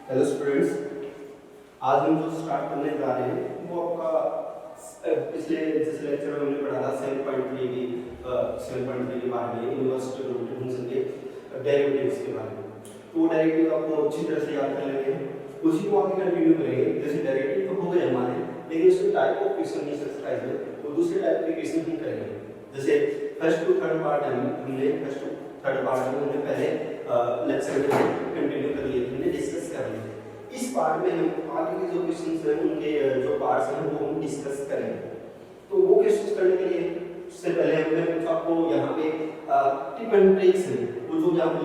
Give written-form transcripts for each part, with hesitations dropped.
Hello students, आज हम जो स्टार्ट करने जा रहे हैं वो आपका पिछले जिस लेक्चर में हमने पढ़ा था 7.3 के बारे में इनवर्स ट्रिग्नोमेट्रिक फंक्शन के डेरिवेटिव्स के बारे में। तो वो डेरिवेटिव आपको अच्छी तरह से याद कर लेंगे, उसी को आगे कंटिन्यू करेंगे। जैसे डेरिवेटिव तो हो गए हमारे, लेकिन उसके टाइप ऑफ क्वेश्चन इस एक्सरसाइज में तो दूसरे टाइप के क्वेश्चन हम करेंगे। जैसे फर्स्ट टू थर्ड पार्ट हमने पहले लेक्चर में कंटिन्यू कर लिए थे, हमने डिस्कस कर लिए। इस पार्ट में हम आगे के जो क्वेश्चंस हैं उनके जो पार्ट्स हैं वो हम डिस्कस करेंगे। तो वो क्वेश्चंस करने के लिए उससे पहले हमने कुछ आपको यहाँ पे टिप एंड ट्रिक्स हैं, वो जो यहाँ पे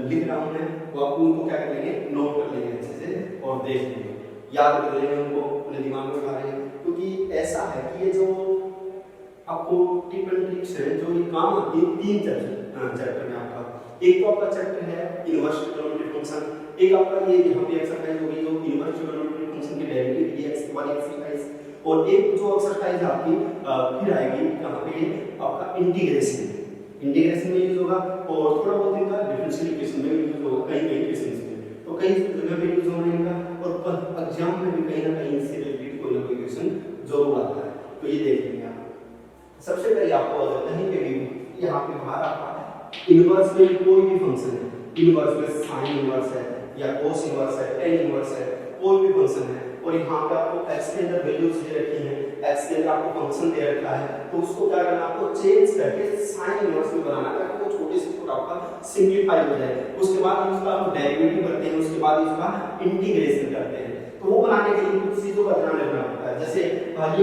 लिख रहा हूँ मैं, वो आप उनको क्या कर लेंगे, नोट कर लेंगे अच्छे से और देख लेंगे, याद कर लेंगे उनको, अपने दिमाग में उठा लेंगे। क्योंकि ऐसा है कि ये जो आपको टिप एंड ट्रिक्स है जो ये काम आती है तीन चैप्टर में आपका। एक तो आपका चैप्टर है इनवर्स ट्रिग्नोमेट्रिक फंक्शन, एक आपका ये यहाँ पे एक्सरसाइज होगी जो इनवर्स ट्रिग्नोमेट्रिक फंक्शन की डेरिवेटिव ये एक्स वाली एक्सरसाइज, और एक जो एक्सरसाइज आपकी फिर आएगी यहाँ पे आपका इंटीग्रेशन में यूज होगा, और थोड़ा बहुत इनका डिफरेंशियल इक्वेशन में यूज होगा, कई केसेस में, तो कई जगह पे यूज होने का, और एग्जाम में भी कहीं ना कहीं इससे रिलेटेड कोई ना कोई क्वेश्चन जरूर आता है। तो ये देख लेंगे आप। सबसे पहले आपको अगर कहीं पे भी यहाँ पे बाहर आपका इनवर्स में कोई भी फंक्शन है, इनवर्स में साइन इनवर्स है या कोस इनवर्स है, टेन इनवर्स है, कोई भी फंक्शन है, और यहाँ पे आपको x के अंदर वैल्यूज दे रखी हैं, x के अंदर आपको फंक्शन दे रखा है, तो उसको क्या करना, आपको चेंज करके साइन इनवर्स में बनाना है, ताकि वो छोटे से छोटा आपका सिंपलीफाई हो जाए। उसके बाद उसका आप डेरिवेटिव करते हैं, उसके बाद उसका इंटीग्रेशन करते हैं। तो वो बनाने के लिए कुछ चीजों का ध्यान रखना पड़ता है। जैसे ये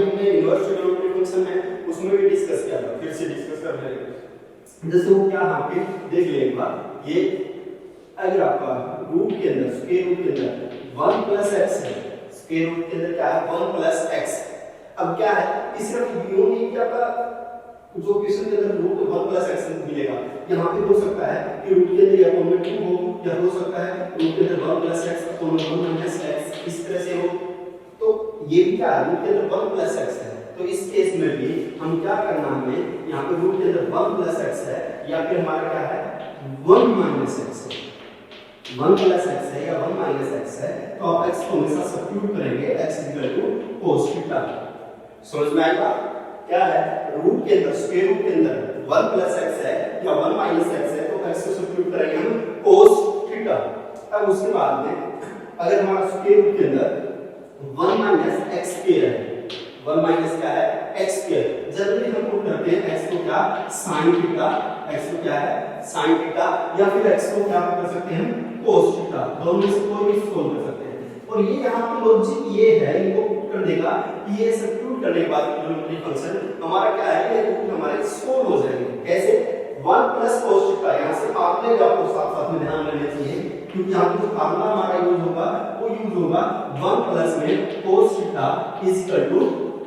हमने इनवर्स ट्रिग्नोमेट्रिक फंक्शन है उसमें भी डिस्कस किया था, फिर से डिस्कस कर रहे हैं। जैसे वो क्या यहाँ पे देख ले एक बार, ये अगर आपका रूट के अंदर स्क्वायर रूट के अंदर 1 प्लस x है, स्क्वायर रूट के अंदर क्या है 1 प्लस x। अब क्या है, इस तरफ यूनिट क्या का जो क्वेश्चन के अंदर रूट 1 प्लस x मिलेगा, यहाँ पे हो सकता है कि रूट के अंदर अपॉन में 2 हो, या हो सकता है रूट के अंदर 1 प्लस x अपॉन में 1 माइनस x, इस तरह से हो। तो ये भी क्या है, रूट के अंदर 1 प्लस x है, तो इस केस में भी हम क्या करना, हमें यहाँ पे रूट के अंदर 1 प्लस x है, या फिर हमारा क्या है 1 माइनस x है, 1 प्लस x है या 1 माइनस x है, तो आप x को हमेशा सब्स्टिट्यूट करेंगे, x equal to cos theta. समझ में आएगा क्या है, रूट के अंदर स्क्वायर रूट के अंदर 1 प्लस x है या 1 माइनस x है, तो x को सब्स्टिट्यूट करेंगे हम cos थीटा। अब उसके बाद में अगर हमारा स्क्वायर रूट के अंदर 1 माइनस x स्क्वायर है, 1 माइनस क्या है x स्क्वायर, जनरली हम पुट करते हैं x को क्या sin थीटा, x को क्या है sin थीटा, या फिर x को क्या कर सकते हैं cos थीटा, दोनों में से कोई भी सोल्व कर सकते हैं। और ये यहाँ पे लॉजिक ये है, इनको पुट कर देगा कि ये सब्स्टिट्यूट करने के बाद ट्रिग्नोमेट्रिक फंक्शन हमारा क्या है, ये रूट हमारे सोल्व हो जाएंगे। कैसे 1 प्लस cos थीटा, यहाँ से फार्मूले का आपको साथ-साथ में ध्यान रखना चाहिए, क्योंकि यहाँ पे जो फार्मूला हमारा यूज होगा वो यूज होगा 1 प्लस में cos theta is equal to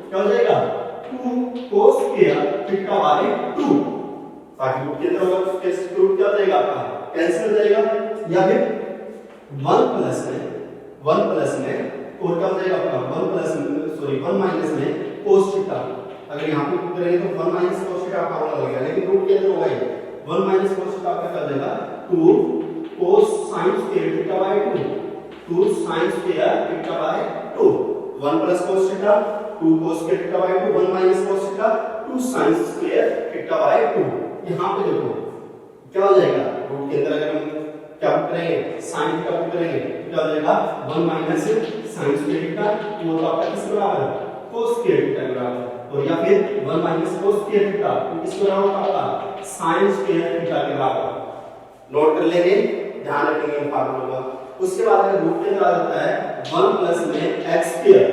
क्या हो जाएगा 2 cos स्क्वायर थीटा बाय 2, ताकि रूट के अंदर होगा तो कैसे रूट क्या हो जाएगा आपका कैंसिल हो जाएगा, या फिर 1 प्लस में और क्या हो जाएगा आपका 1 माइनस में cos थीटा। अगर यहाँ पे पुट करेंगे तो 1 माइनस cos थीटा का फार्मूला लगेगा, लेकिन रूट के अंदर होगा ये 1 माइनस cos थीटा का क्या हो जाएगा 2 cos sin square theta by 2, 2 sin square theta by 2, 1 plus cos theta 2 cos square theta by 2, 1 minus cos theta 2 sin square theta by 2। यहाँ पे देखो क्या हो जाएगा, रूट के अंदर अगर हम क्या पुट करेंगे sin थीटा पुट करेंगे तो क्या हो जाएगा 1 माइनस sin स्क्वायर थीटा, वो तो आपका किस बराबर है cos स्क्वायर थीटा के बराबर, और या फिर 1 माइनस cos स्क्वायर थीटा किस बराबर होगा sin स्क्वायर थीटा के बराबर। नोट कर लेंगे, ध्यान रखेंगे इन फार्मूलों का। उसके बाद अगर रूट के अंदर आ जाता है 1 प्लस में x स्क्वायर,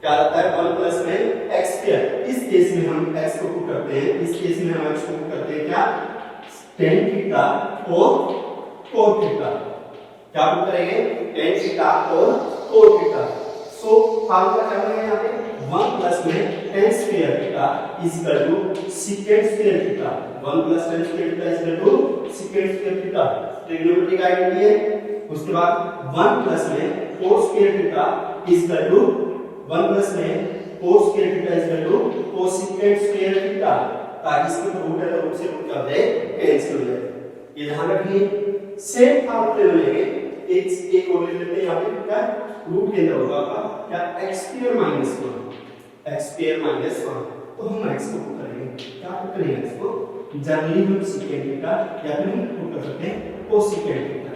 क्या आता है 1 प्लस में x स्क्वायर, इस केस में हम x को पुट करते हैं, इस केस में हम x को पुट करते हैं क्या tan थीटा और cos थीटा, क्या पुट करेंगे tan थीटा और cos थीटा। सो फार्मूला क्या बनेगा यहाँ पे 1 प्लस में tan square theta is equal to secant square theta, 1 plus tan square theta is equal to secant square theta, trigonometric identity है। उसके बाद 1 प्लस में cos square theta is equal to 1 plus में cos square theta is equal to cosecant square theta, ताकि इसके root है तो root से रूट क्या हो जाए कैंसिल हो जाए। ये ध्यान रखिए। सेम फार्मूले बनेंगे एक और ले लेते हैं यहाँ पे क्या रूट के अंदर होगा आपका क्या x square minus 1 x square minus 1। तो हम x को पुट करेंगे, क्या पुट करेंगे x को, जनरली हम सेकेंड थीटा या फिर हम पुट कर सकते हैं कोसेकेंड थीटा।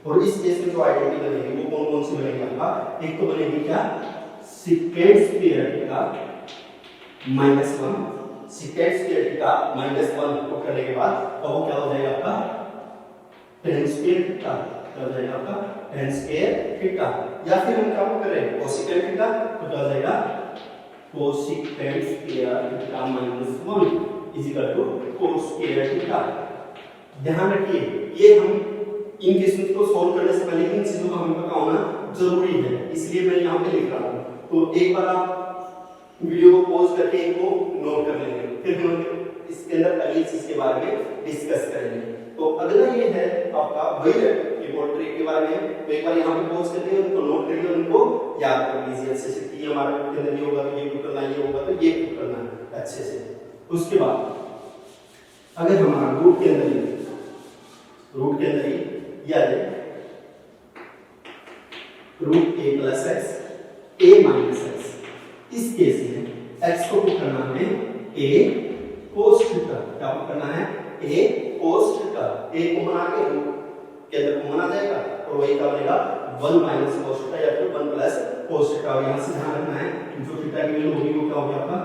और इस केस में जो आइडेंटिटी बनेगी वो कौन कौन सी बनेगी आपका, एक तो बनेगी क्या second square theta minus 1, second square theta minus 1 put करने के बाद तो वो क्या हो जाएगा आपका tan स्क्वायर थीटा, क्या हो जाएगा आपका tan स्क्वायर थीटा। या फिर हम क्या कर रहे हैं कोसेकेंड थीटा, तो क्या हो जाएगा cosecant square theta minus 1 is equal to cos square theta. ध्यान रखिए ये हम इन केसेस को सॉल्व करने से पहले इन चीजों का हमें पता होना जरूरी है, इसलिए मैं यहाँ पे लिख रहा हूँ। तो एक बार आप वीडियो को पॉज करके इनको नोट कर लेंगे, फिर हम इसके अंदर अगली चीज के बारे में डिस्कस करेंगे। तो अगला ये है आपका वही कीबोर्ड ट्रिक के बारे में, तो एक बार यहाँ पे पॉज करके उनको नोट करिए, उनको याद कर लीजिए अच्छे से कि हमारा के अंदर ये होगा तो ये पुट करना, ये होगा तो ये पुट करना अच्छे से। उसके बाद अगर हमारा रूट के अंदर ये आ जाए root a plus X a minus X, इस केस में x को पुट करना है a cos थीटा, क्या पुट करना है a cos थीटा, a को बना के रूट के अंदर को माना जाएगा और वही क्या बनेगा 1 माइनस cos थीटा या फिर 1 प्लस cos थीटा। और यहां से ध्यान रखना है जो थीटा की वैल्यू होगी वो क्या होगी आपका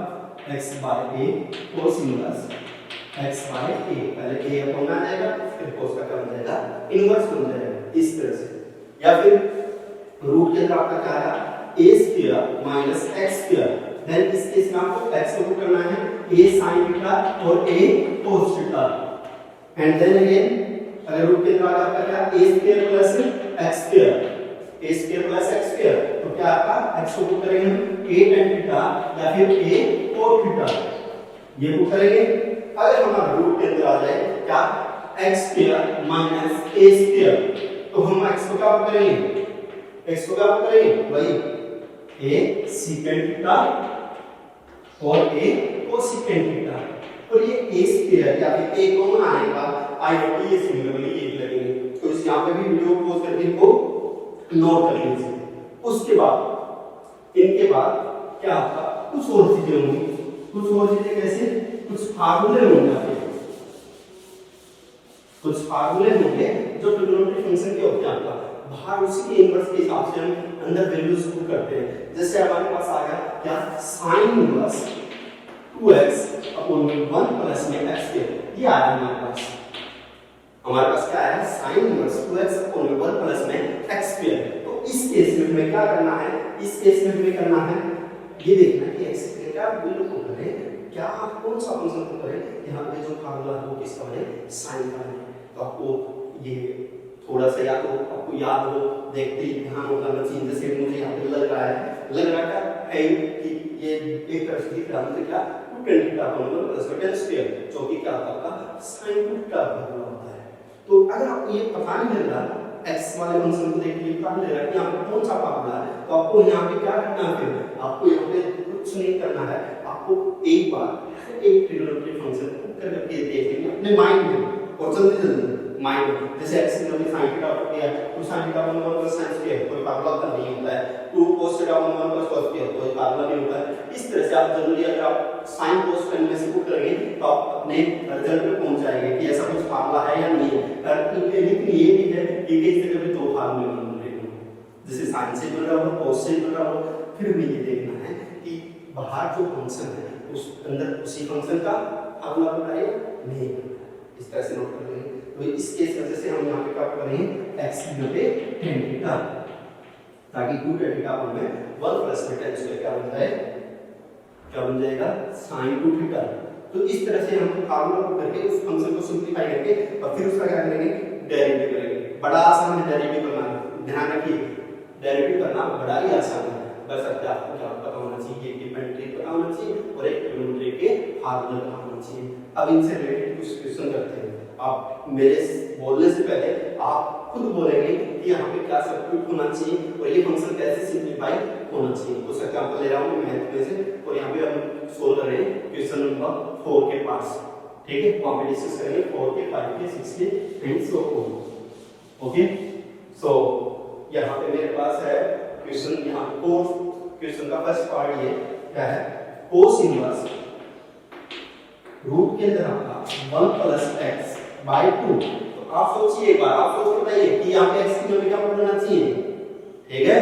x by a cos inverse x by a, पहले a अपॉन आ जाएगा फिर cos का क्या बन जाएगा इनवर्स बन जाएगा इस तरह से। या फिर रूट के अंदर आपका क्या आया a square minus x square, then इस केस में आपको x को पुट करना है a sin थीटा और a cos theta. And then again अगर रूट के अंदर आपका क्या a square plus x square, a square plus x square, तो क्या आपका x को पुट करेंगे हम a tan थीटा या फिर a cos थीटा, ये पुट करेंगे। अगर हमारा रूट के अंदर आ जाए क्या x square minus a square, तो हम x को क्या पुट करेंगे, x को क्या पुट करेंगे वही a secant थीटा और a cosecant थीटा। और ये a स्क्वायर या फिर a कॉमन आने का आइडेंटिटी ये सिमिलरली ये लगेंगे, तो इस यहां पे भी वीडियो को पॉज करके इनको नोट कर लीजिए। उसके बाद इनके बाद क्या आपका कुछ और चीजें होंगी, कुछ और चीजें कैसे, कुछ फार्मूले होंगे, कुछ फार्मूले होंगे जो ट्रिग्नोमेट्री फंक्शन के होते हैं आपका बाहर उसी के इनवर्स के हिसाब से हम अंदर वैल्यूज पुट करते हैं। जैसे हमारे पास आ गया क्या sin inverse 2x upon 1 plus में x स्क्वायर, ये आया हमारे पास क्या है sin inverse 2x upon 1 plus में x स्क्वायर। तो इस केस में हमें क्या करना है, इस केस में हमें करना है ये देखना है कि x स्क्वायर का वैल्यू को करें क्या कौन सा फंक्शन को करें, यहाँ पे जो फार्मूला है वो किसका बने sin का बने। तो आपको ये थोड़ा सा या तो आपको याद हो देखते ही ध्यान होगा ना चीज, जैसे मुझे यहाँ पे लग रहा है कि ये एक तरह से दिख रहा है क्या tan theta upon 1 plus tan square, जो कि क्या होता है sin थीटा फार्मूला होता है। तो अगर आपको ये पता नहीं लग रहा x वाले फंक्शन को देखिए पता नहीं लग रहा कि यहाँ पे कौन सा फार्मूला है, तो आपको यहाँ पे क्या करना है, फिर आपको यहाँ पे कुछ नहीं करना है, आपको एक बार एक ट्रिग्नोमेट्री फंक्शन को करके देख लेना अपने माइंड में और जल्दी जल्दी माइंड में। जैसे x की वैल्यू sin थीटा को दिया तो sin theta 1 plus sin square कोई फार्मूला तो नहीं होता है, 2 cos theta 1 plus cos square कोई फार्मूला नहीं होता है। इस तरह से आप जनरली अगर आप sin cos का इनमें से पुट करेंगे तो आप अपने रिजल्ट पे पहुंच जाएंगे कि ऐसा कुछ फार्मूला है या नहीं है। लेकिन ये भी है कि इस जगह पे दो फार्मूले बन रहे हैं, जैसे sin से बन रहा हो cos से बन रहा हो, फिर हमें ये देखना है कि बाहर जो फंक्शन है उस अंदर उसी फंक्शन का फार्मूला बना है नहीं, इस तरह से नोट कर लेंगे। तो इस केस में जैसे हम यहाँ पे क्या करेंगे x की जगह पे tan थीटा, ताकि 2 tan थीटा पर में 1 प्लस में tan स्क्वायर क्या बन जाए, क्या बन जाएगा sin 2 थीटा। तो इस तरह से हम फार्मूला को करके उस फंक्शन को सिंपलीफाई करके और फिर उसका क्या करेंगे डेरिवेटिव करेंगे। बड़ा आसान है डेरिवेटिव करना, ध्यान रखिए डेरिवेटिव करना बड़ा ही आसान है, बस आपको क्या पता होना चाहिए कि पेंट्री पता होना चाहिए और एक ट्रिग्नोमेट्री के फार्मूला पता होना चाहिए। अब इनसे रिलेटेड कुछ क्वेश्चन करते हैं। आप मेरे बोलने से पहले आप खुद बोलेंगे कि यहाँ पे क्या सब्स्टिट्यूट होना चाहिए और ये फंक्शन कैसे सिंपलीफाई होना चाहिए। कुछ एग्जांपल ले रहा हूँ मैथ में से और यहाँ पे हम सोल्व कर रहे हैं क्वेश्चन नंबर 4 के पास, ठीक है, वहाँ पे डिस्कस करेंगे 4 के 5 के 6 के and so on. Okay so यहाँ पे मेरे पास है क्वेश्चन, यहाँ कोस क्वेश्चन का फर्स्ट पार्ट ये क्या है, कोस इनवर्स रूट के अंदर आपका 1 प्लस एक्स बाई 2। तो आप सोचिए एक बार, आप सोच बताइए कि यहाँ पे x की वैल्यू क्या होना चाहिए, ठीक है।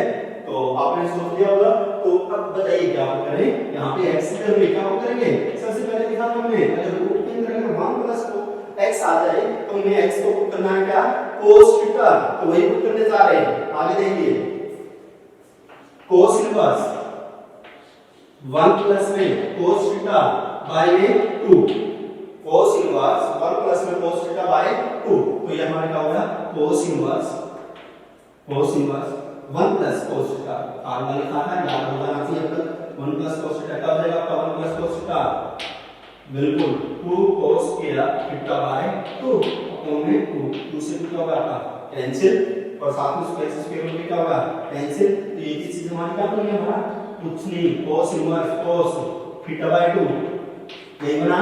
तो आपने सोच लिया होगा, तो अब बताइए क्या करें, यहाँ पे x की वैल्यू क्या करेंगे। सबसे पहले लिखा हमने अगर रूट के अंदर अगर 1 प्लस x आ जाए तो हमें x को पुट करना है क्या, cos थीटा, तो वही पुट करने जा रहे हैं। आगे देखिए cos इनवर्स 1 प्लस में cos थीटा बाय में 2, cos इनवर्स 1 प्लस में cos थीटा बाय 2, तो ये हमारा क्या होगा cos inverse 1 plus cos theta. आगे लिखा है याद होगा ना चाहिए, अब 1 प्लस cos थीटा कब जाएगा आपका 1 प्लस cos थीटा, बिल्कुल 2 cos थीटा बाय 2 अपॉन में 2 से क्या होगा आपका कैंसिल, और साथ में उसका एक्स स्क्वायर में क्या होगा कैंसिल। तो ये चीज हमारी क्या बन गई, हमारा कुछ नहीं cos inverse cos theta by 2 यही बना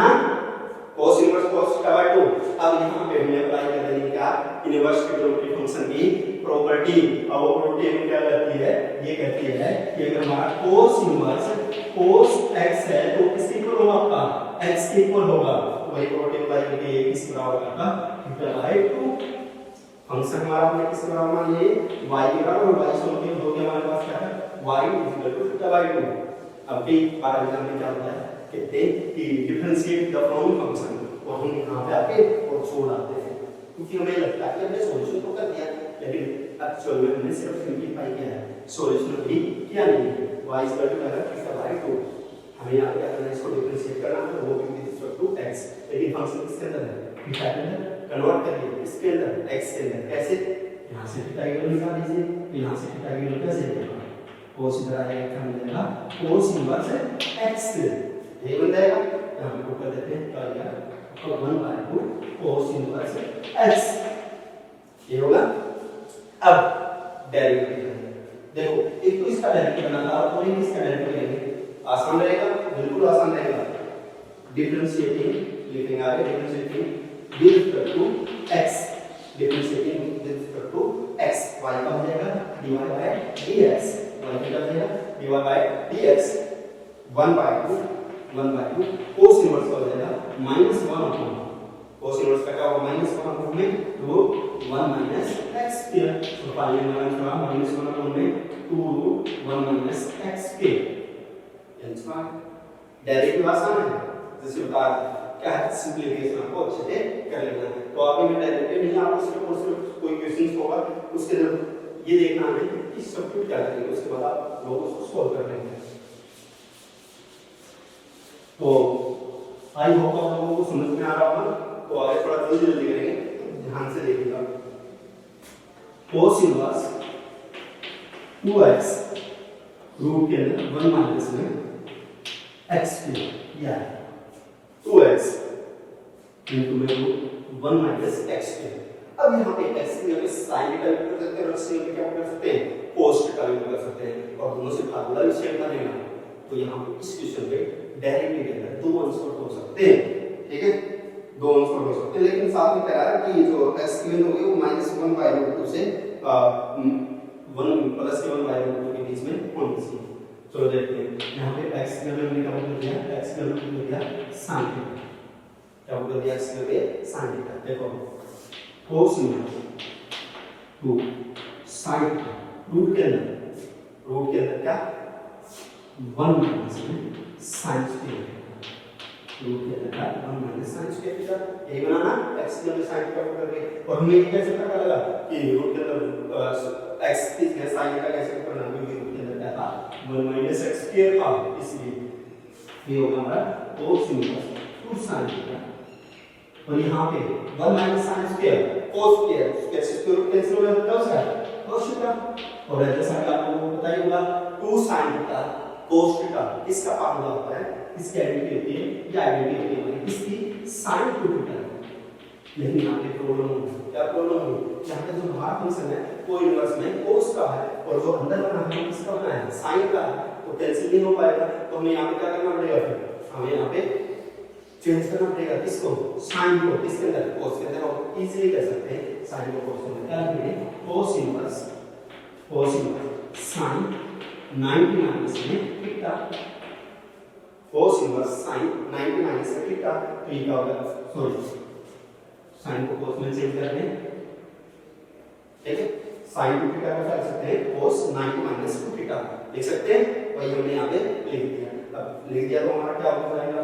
cos inverse cos theta by 2। अब यहां पे हमने अप्लाई कर देंगे क्या, इनवर्स ट्रिग्नोमेट्रिक फंक्शन की प्रॉपर्टी। अब वो प्रॉपर्टी में क्या कहती है, ये कहती है कि अगर हमारा cos इनवर्स cos x है तो किसके इक्वल होगा आपका x के इक्वल होगा, तो वही प्रॉपर्टी अप्लाई करके ये किस बराबर होगा थीटा बाय 2। फंक्शन हमारा हमने किस बराबर मान लिए y के बराबर, और y सॉल्व हो गया हमारे पास क्या है y थीटा बाय 2। अब भी बार एग्जाम में क्या होता है, कहते हैं कि डिफरेंशिएट द फॉलोइंग फंक्शन, और हम यहां पे आके और छोड़ आते हैं, क्योंकि हमें लगता है कि हमने सॉल्यूशन तो कर दिया, लेकिन एक्चुअल में हमने सिर्फ सिंपलीफाई किया है, सॉल्यूशन अभी किया नहीं है। y थीटा बाय 2 हमें यहां पे करना है, इसको डिफरेंशिएट करना है, वो भी विद रिस्पेक्ट टू x, लेकिन फंक्शन किसके अंदर है थीटा के अंदर, कन्वर्ट करिए इसके अंदर x के अंदर, कैसे, यहां से थीटा की वैल्यू निकाल लीजिए, तो यहां से थीटा की वैल्यू कैसे निकालेंगे, cos इधर आएगा क्या मिलेगा cos इनवर्स x, ये बन जाएगा, यहां पे पुट कर देते हैं क्या आएगा तो 1/2 cos इनवर्स x, ये होगा। अब डेरिवेटिव देखो, एक तो इसका डेरिवेटिव करना था और एक इसका डेरिवेटिव करेंगे, आसान रहेगा, बिल्कुल आसान रहेगा। डिफरेंशिएटिंग लिखेंगे आगे, differentiating with respect to x, differentiating with respect to x, y का हो जाएगा dy बाय dx, y का हो जाएगा dy by dx 1/2 cos inverse का हो जाएगा -1 अपॉन, cos इनवर्स का क्या होगा -1 अपॉन में तो 1 माइनस x स्क्वायर, तो फाइनल का -1 अपॉन में 2 root 1 minus x square, answer derivative आसान है, जैसे बता क्या है सिंपलीफिकेशन आपको अच्छे से कर लेना है। तो अभी मैं डेरिवेटिव नहीं, आपको सिर्फ कोई क्वेश्चंस होगा उसके अंदर ये देखना है कि सब्स्टिट्यूट क्या करेंगे, उसके बाद आप लोग उसको सॉल्व कर लेंगे। तो आई होप आप लोगों को समझ में आ रहा होगा, तो आगे थोड़ा जल्दी जल्दी करेंगे, ध्यान से देखिएगा। cos इनवर्स 2x रूट के अंदर 1 माइनस में x स्क्वायर, या 2x इनटू में रूट 1 माइनस x स्क्वायर। अब यहाँ पे x की जगह sin का यूज कर सकते हैं और sin का क्या कर सकते हैं cos का यूज कर सकते हैं, और दोनों से फार्मूला भी सेम बनेगा। तो यहाँ पे इस क्वेश्चन पे डेरिवेटिव के अंदर दो आंसर हो सकते हैं, ठीक है, दो आंसर हो सकते हैं, लेकिन साथ में कह रहा है कि जो x की वैल्यू होगी वो -1/√2 से 1 प्लस 1/√2 के बीच में होनी चाहिए। चलो देखते हैं, यहाँ पे x की वैल्यू हमने क्या कर दिया, x की वैल्यू कर दिया sin थीटा, क्या कर दिया x की वैल्यू sin थीटा। देखो cos inverse 2 sin theta root के अंदर क्या 1 माइनस में sin स्क्वायर, रूट के अंदर क्या 1 माइनस sin स्क्वायर थीटा, यही बनाना x की वैल्यू sin थीटा करके। और हमें ये कैसे पता लगा कि रूट के अंदर x की sin थीटा कैसे करना, क्योंकि रूट के अंदर क्या था 1 माइनस x स्क्वायर था, इसलिए ये होगा हमारा cos इनवर्स 2 sin थीटा, और यहाँ पे 1 minus sin square cos square, उसके स्क्वायर कैंसिल हो जाता है उसका cos थीटा, और जैसा कि आप लोगों को पता ही होगा 2 sin थीटा cos थीटा इसका फार्मूला होता है, इसकी आइडेंटिटी होती है, ये आइडेंटिटी होती है हमारी किसकी sin 2 थीटा। लेकिन यहाँ पे प्रॉब्लम है, क्या प्रॉब्लम है, यहाँ पे जो बाहर फंक्शन है वो इनवर्स में cos का है, और जो अंदर बना है किसका बना है sin का है, तो कैंसिल नहीं हो पाएगा। तो हमें यहाँ पे क्या करना पड़ेगा, फिर हमें यहाँ पे चेंज करना पड़ेगा किसको, साइन को, किसके अंदर, कोस के अंदर। और इजीली कह सकते हैं साइन को कोस में क्या लिखेंगे, कोस इनवर्स साइन 90 माइनस में theta, cos inverse sine 90 minus में थीटा। तो ये क्या होगा, सॉरी साइन को कोस में चेंज कर दें, ठीक है। साइन टू थीटा को क्या लिख सकते हैं, कोस 90 माइनस टू थीटा लिख सकते हैं। वही हमने यहाँ पे लिख दिया। अब लिख दिया तो हमारा क्या हो जाएगा,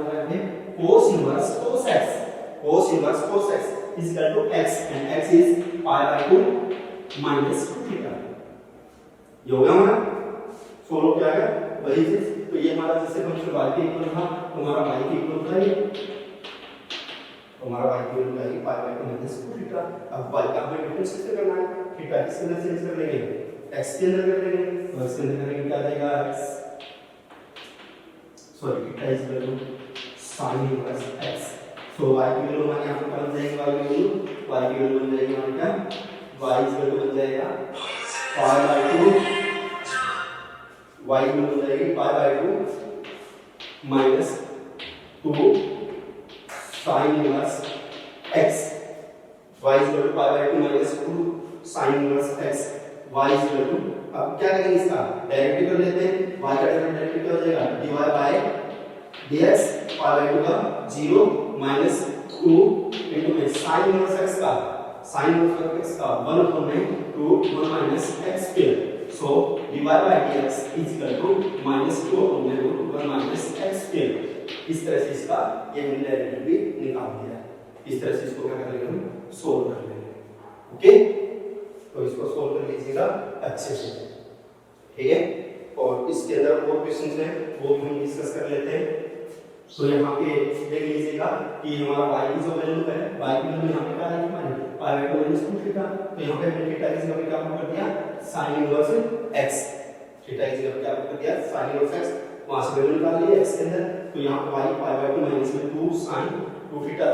cos inverse cos x, cos inverse cos x is equal to x and x is pi by 2 minus 2 theta. ये हो गया हमारा सोल्व क्या है वही चीज। तो ये हमारा जैसे फंक्शन y के इक्वल था, तो हमारा y के इक्वल था ये, तो हमारा y के इक्वल है पाई बाय 2 माइनस 2 थीटा। अब y का हमें डिफरेंस कैसे करना है, थीटा किसके अंदर चेंज कर लेंगे, x के अंदर कर लेंगे। तो x के अंदर करेंगे क्या आ जाएगा, x sorry theta is equal to sin inverse x। So y की वैल्यू हमारे यहां पर क्या बन जाएगी, y की वैल्यू बन जाएगी हमारी क्या, y इज इक्वल टू बन जाएगा पाई बाय 2, y की वैल्यू बन जाएगी pi by 2 minus 2 sin inverse x। y is equal to pi by 2 minus 2 sin inverse x। y is equal to, अब क्या करेंगे इसका डेरिवेटिव कर लेते हैं। y का डेरिवेटिव क्या हो जाएगा, dy by dx pi by 2 का 0 माइनस 2 इनटू में sin इनवर्स x का, sin इनवर्स x का 1 अपॉन में 2 1 minus x square. So dy by dx is equal to minus 2 upon में रूट 1 माइनस x स्क्वायर। इस तरह से इसका ये हमने डेरिवेटिव भी निकाल दिया है। इस तरह से इसको क्या कर लेंगे, हम सोल्व कर लेंगे। ओके, तो इसको सोल्व कर लीजिएगा अच्छे से, ठीक है। और इसके अंदर और क्वेश्चंस हैं वो भी हम डिस्कस कर लेते हैं। तो यहाँ पे देख लीजिएगा कि हमारा y की जो वैल्यू है, y की वैल्यू यहाँ पे क्या है हमारी पाई बाय 2 माइनस 2 थीटा। तो यहाँ पे हमने थीटा की जगह क्या कर दिया, sin इनवर्स x। थीटा की जगह क्या कर दिया, sin इनवर्स x। वहां से वैल्यू निकाल ली x के अंदर। तो यहाँ पे y पाई बाय 2 माइनस में 2 sin 2 थीटा।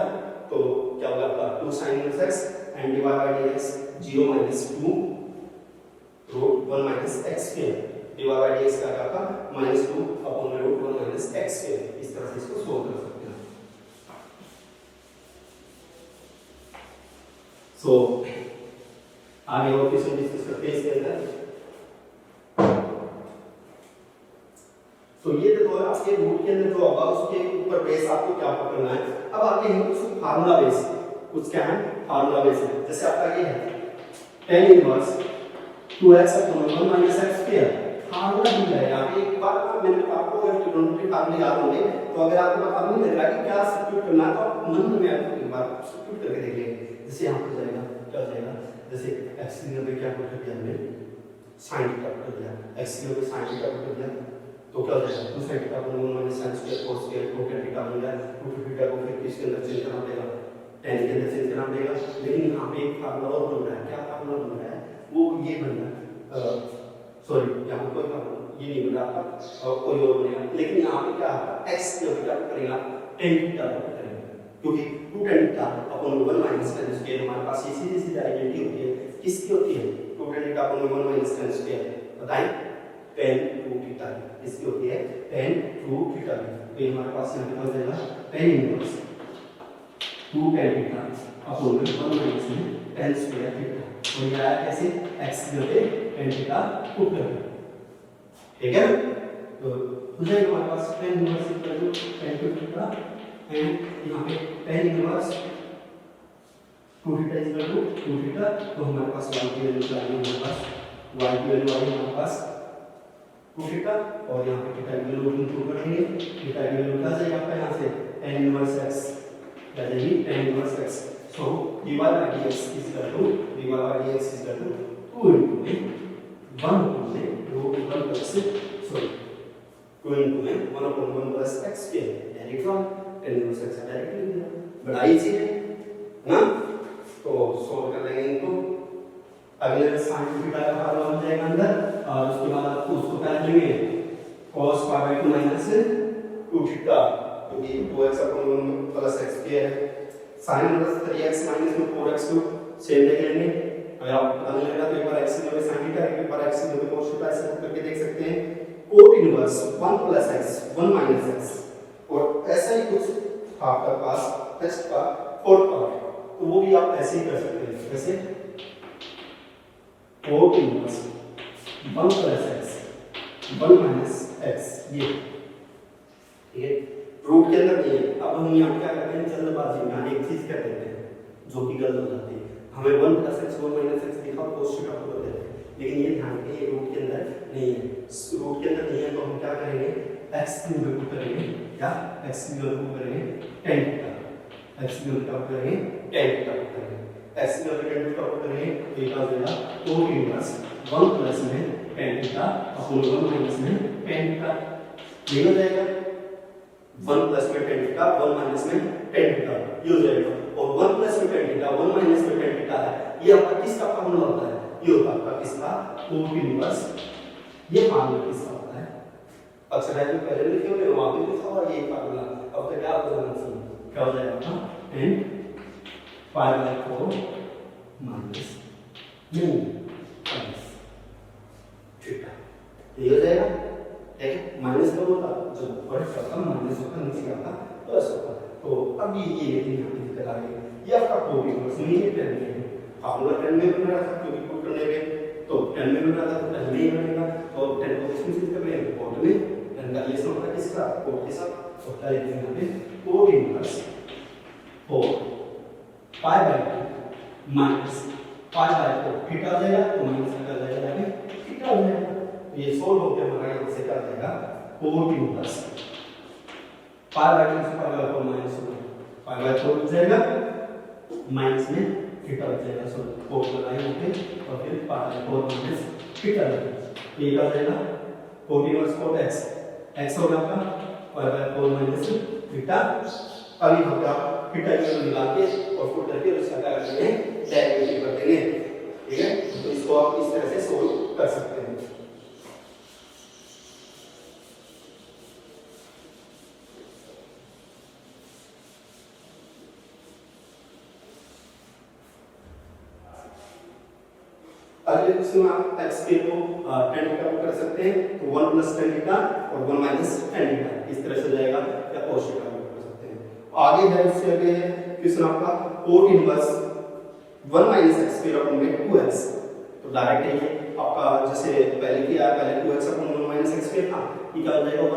तो क्या होगा आपका 2 sin inverse x and dy by dx 0 minus 2 root 1 minus x square. dy by dx का आपका माइनस 2 अपॉन में रूट 1 माइनस x स्क्वायर। इस तरह से इसको सोल्व कर सकते हैं। सो आगे और क्वेश्चन डिस्कस करते हैं इसके अंदर। तो ये तो आपके रूट के अंदर जो होगा उसके ऊपर बेस आपको क्या करना है। अब आगे हम कुछ फार्मूला बेस, कुछ क्या है फार्मूला बेस है। जैसे आपका ये है tan inverse 2x upon 1 minus x square. Formula दी है यहाँ पे। एक बार मैंने आपको अगर ट्रिग्नोमेट्री फार्मूले याद होंगे तो अगर आपको पता नहीं लग रहा कि क्या सब्स्टिट्यूट करना है तो आप मन में आपको एक बार सब्स्टिट्यूट करके देख लेंगे। जैसे यहाँ पर जाएगा क्या हो जाएगा, जैसे x की जगह क्या पुट कर दिया हमने sin थीटा पुट कर दिया, x की जगह sin थीटा पुट कर दिया तो क्या हो जाएगा 2 sin theta upon 1 minus sin square cos square cot theta बन गया। 2 थीटा को फिर किसके अंदर चेंज करना पड़ेगा, tan के अंदर चेंज करना पड़ेगा। लेकिन यहाँ पे एक फार्मूला और बन रहा है। क्या फार्मूला बन रहा है, वो ये बन रहा है, सॉरी यहाँ पर कोई फार्मूला ये नहीं बन रहा आपका और कोई और बनेगा। लेकिन यहाँ पे क्या होगा x की जगह क्या करेगा tan थीटा करेगा, क्योंकि 2 tan theta upon 1 minus tan square हमारे पास ये सीधी सीधी आइडेंटिटी होती है। किसकी होती है, 2 tan theta upon 1 minus tan square. बताएं tan 2 थीटा इसकी होती है tan 2 थीटा। तो ये हमारे पास यहाँ पे हो जाएगा tan inverse 2 tan theta upon 1 minus tan square theta. तो ये आया कैसे, x की जगह tan थीटा पुट कर दिया, ठीक है। तो हो जाएगा हमारे पास tan inverse equal to tan 2 theta and यहाँ पे tan inverse 2 theta equal to 2 theta. तो हमारे पास y की वैल्यू क्या है, हमारे पास y की वैल्यू आई हमारे पास 2 थीटा और यहाँ पे थीटा की वैल्यू इंक्लूड कर देंगे। थीटा की वैल्यू क्या जाएगा आपका यहाँ से tan इनवर्स x क्या जाएगी tan inverse x। So dy by dx is equal to 2 into 1 root 1 plus 2 into 1 upon 1 plus x square direct from tan inverse x directly लिख दिया। बड़ा इजी है ना। तो सॉल्व कर लेंगे इनको। अगले sin थीटा का फार्मूला बन जाएगा अंदर और उसके बाद आपको उसको क्या लिखेंगे cos pi by 2 minus 2 theta, क्योंकि 2x upon 1 plus x square है। sin इनवर्स 3x माइनस में 4x सेम देख लेंगे। अगर आपको पता नहीं लग रहा तो एक बार x की जगह sin थीटा एक बार x की जगह cos थीटा ऐसे करके देख सकते हैं। cot inverse 1 plus x 1 minus x और ऐसा ही कुछ आपका पास टेस्ट का फोर्थ पार्ट, तो वो भी आप ऐसे ही कर सकते हैं, जैसे 4 inverse 1 plus x 1 minus x, ये ठीक है, रूट के अंदर नहीं है। अब हम यहाँ क्या करते हैं, जल्दबाजी में एक चीज कर देते हैं जो कि गलत हो जाती है, हमें 1 प्लस एक्स 1 माइनस एक्स लिखा और कोस थीटा कर देते हैं, लेकिन ये ध्यान रखें ये रूट के अंदर नहीं है। रूट के अंदर नहीं है तो हम क्या करेंगे, एक्स की वैल्यू करेंगे, क्या एक्स की वैल्यू करेंगे tan थीटा, एक्स की वैल्यू क्या करेंगे tan थीटा करेंगे, एक्स की वैल्यू tan थीटा करेंगे तो ये क्या हो जाएगा 2 इनवर्स 1 प्लस में tan थीटा अपॉन 1 माइनस में tan थीटा, ये हो जाएगा 1 प्लस में tan थीटा 1 माइनस में tan थीटा, ये हो जाएगा। और 1 प्लस में tan थीटा 1 माइनस में tan थीटा है, ये आपका किसका फार्मूला होता है, ये होता है आपका किसका 2 इनवर्स, ये फार्मूला किसका होता है, अक्सर है जो पहले लिखे हुए वहां पे लिखा हुआ ये फार्मूला, अब तो क्या हो जाना चाहिए, क्या हो जाएगा आपका n पाई बाय 4 माइनस नहीं थीटा, ये हो जाएगा, ठीक है। माइनस का होता जब ऊपर का माइनस होता नीचे आता प्लस होता, तो अब ये लेकिन यहाँ पे दिक्कत आ गई, ये आपका कोड इनवर्स नहीं है, टेन में फार्मूला 10 में बन रहा था क्योंकि पुट करने में तो 10 में बन रहा था तो 10 में ही बनेगा, तो 10 को इसमें शिफ्ट कर लेंगे कोड में, 10 का ये होता है किसका कोड के साथ, तो क्या लिखेंगे यहाँ पे cot inverse 4 pi by 2 minus pi by 4 theta आ जाएगा, तो माइनस का जाएगा यहाँ पे थीटा हो जाएगा, ये सोल्व होकर हमारा यहाँ से क्या जाएगा कोड इनवर्स पाई बाय 2 से पाई बाय 4 माइनस पाई बाय 4 हो जाएगा, माइनस में थीटा हो जाएगा, सो कोड लगाएंगे और फिर पाई बाय 4 माइनस थीटा लगेगा, ये क्या जाएगा code inverse code x, x हो गया आपका पाई बाय 4 माइनस थीटा, अभी हम क्या थीटा की वैल्यू निकाल के और पुट करके उसका क्या करेंगे डेरिवेटिव कर देंगे, ठीक है। तो इसको आप इस तरह से सोल्व कर सकते हैं। अगले क्वेश्चन में आप x के को tan थीटा कर सकते हैं, तो 1 प्लस tan थीटा और 1 माइनस tan थीटा इस तरह से जाएगा, या cos थीटा कर सकते हैं। आगे है उससे आगे है क्वेश्चन आपका cot इनवर्स 1 माइनस x फिर अपन में 2x, तो डायरेक्ट है ये आपका जैसे पहले किया, पहले 2x अपन 1 माइनस x फिर था, ये क्या हो जाएगा 1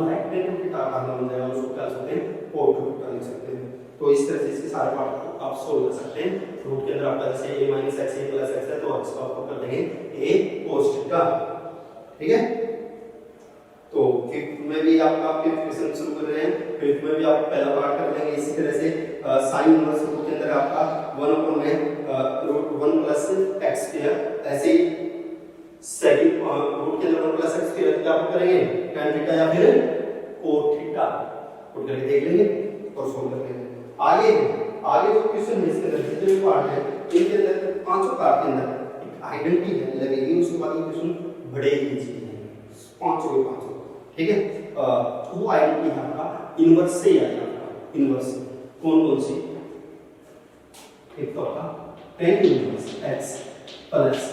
बाय tan थीटा का बन जाएगा, उसको क्या सकते हैं cot थीटा लिख सकते हैं। तो इस तरह से इसके सारे पार्ट को आप सोल्व कर सकते हैं। रूट के अंदर आपका जैसे a minus x a plus x है, तो x को आप कर देंगे a cos थीटा, ठीक है। तो फिफ्थ में भी आपका फिफ्थ क्वेश्चन शुरू कर रहे हैं, फिफ्थ में भी आप पहला पार्ट कर लेंगे इसी तरह से sin इनवर्स रूट के अंदर आपका 1 अपॉन में रूट 1 प्लस x स्क्वायर, ऐसे ही सेकंड रूट के अंदर 1 प्लस x स्क्वायर क्या आप करेंगे tan थीटा या फिर cot थीटा पुट करके देख लेंगे और सोल्व कर लेंगे। आगे जो क्वेश्चन है इसके अंदर जितने भी पार्ट है इनके अंदर पांचों पार्ट के अंदर एक आइडेंटिटी है लगेगी, उसके बाद ये क्वेश्चन बड़े इजी हैं पांचों के पांचों, ठीक है। वो आइडेंटिटी है आपका इनवर्स से ही आएगा, इनवर्स कौन सी, एक तो आपका tan inverse x plus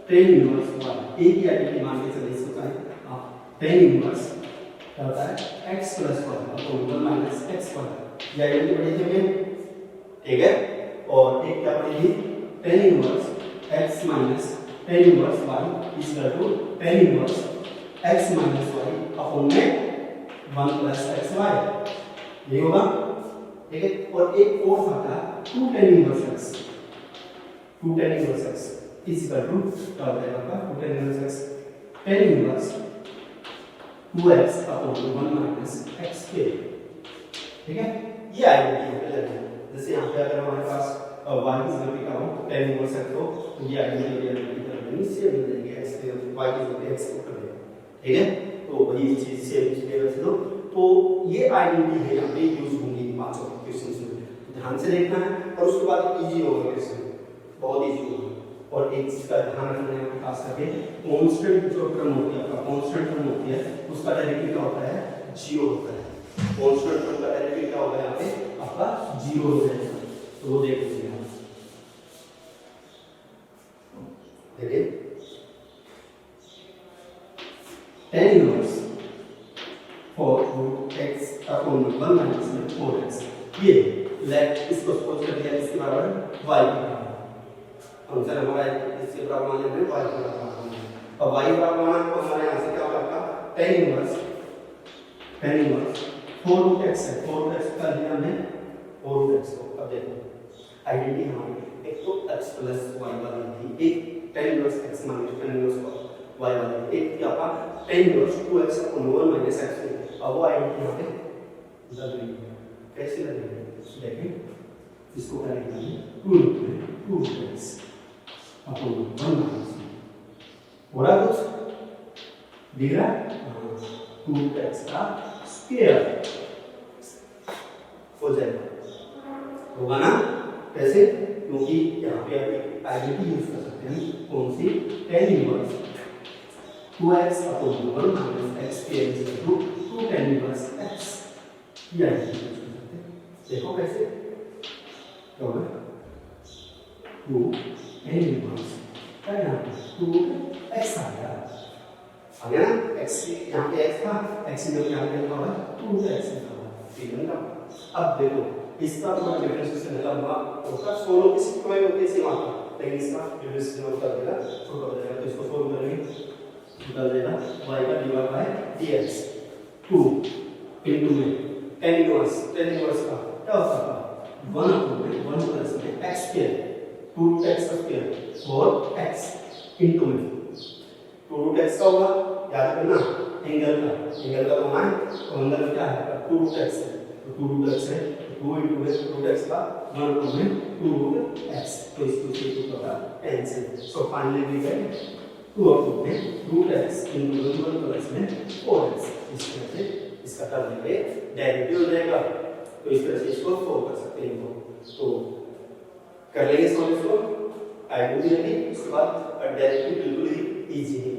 tan inverse y, एक ही आइडेंटिटी मान के चलिए इसको चाहे tan इनवर्स क्या होता है x प्लस y तो 1 माइनस x स्क्वायर, ये आइडेंटिटी पढ़ी थी हमने, ठीक है। और एक क्या पढ़ी tan inverse x minus tan inverse y equal to tan inverse x minus y upon में 1 प्लस xy, ये होगा, ठीक है। और एक और था 2 tan inverse x, 2 tan inverse x equal to क्या हो जाएगा आपका 2 tan inverse x tan inverse 2x upon 1 minus x के, ठीक है। ये आइडेंटिटी है लगेगी, जैसे यहाँ पे अगर हमारे पास y की जगह क्या हो tan इनवर्स x हो तो ये आइडेंटिटी कर देंगे, सेम मिल जाएगी x के y की जगह x को कर देंगे, ठीक है। तो वही चीज सेम चीज वैसे तो ये आइडेंटिटी है यहाँ पे यूज होंगी पांचों क्वेश्चंस में, ध्यान से देखना है और उसके बाद इजी होगा क्वेश्चन, बहुत इजी होगा। और एक चीज का ध्यान रखना है खास करके कांस्टेंट जो टर्म होती है आपका कांस्टेंट टर्म होती है उसका डेरिवेटिव क्या होता है 0 होता है, कांस्टेंट टर्म का डेरिवेटिव क्या होगा यहाँ पे आपका 0 हो जाएगा, तो वो देख लीजिए आप, देखिए tan inverse 4 root x upon 1 one minus में 4x। ये लेट इसको सपोज कर दिया इसके बराबर y के बराबर फंक्शन हमारा इसके बराबर मान लेंगे y के बराबर। अब y बराबर मान को हमारे यहाँ से क्या होगा tan इनवर्स 4 रूट x है। 4 रूट x कर दिया हमने 4 रूट x को। अब देखो आइडेंटिटी हमारी एक तो x प्लस y वाली थी, एक tan inverse x minus tan inverse y वाली थी, एक थी आपका tan inverse 2x upon 1 minus x थी। अब वो आइडेंटिटी यहाँ पे लग रही है, कैसे लग रही है देखिए इसको करेंगे 2 x अपॉन 1 माइनस हो रहा कुछ दिख रहा है 2x का स्क्वायर हो जाएगा, होगा ना कैसे, क्योंकि यहाँ पे आप आइडेंटिटी यूज कर सकते हैं कौन सी tan inverse 2x upon 1 minus x square is equal to 2 tan inverse x। ये आइडेंटिटी यूज कर सकते हैं। देखो कैसे क्या होगा 2 tan इनवर्स का यहाँ पे 2x आ गया ना, x यहाँ पे x था, x में यहाँ पे क्या होगा 2x लिखा हुआ, ठीक है ना। अब देखो इसका थोड़ा डिफरेंशिएशन लंबा होगा, सोलो की सिस्टम में होती है सेम आता, लेकिन इसका डिफरेंशिएशन कर देगा छोटा हो जाएगा। तो इसको सोल्व करेंगे निकल जाएगा y का डिवाइड बाय dx 2 इनटू में tan इनवर्स का क्या होता है 1 अपॉन 1 प्लस में x स्क्वायर 2 रूट x का स्क्वायर और x इनटू में 2 रूट x का होगा, याद रखना एंगल का होना है, तो अंदर क्या है 2 रूट x है, तो 2 रूट x है 2 इनटू रूट x का 1 अपॉन में 2 रूट x, तो इसको से तो होगा tan से। So finally we get 2 upon में रूट x इनटू 1 प्लस में 4x। इस तरह से इसका टर्म पे डेरिवेटिव हो जाएगा, तो इस तरह से इसको सॉल्व कर सकते हैं इनको। तो कर लेंगे सॉल्व इसको आइडेंटिटी, उसके बाद डेरिवेटिव बिल्कुल ही इजी है।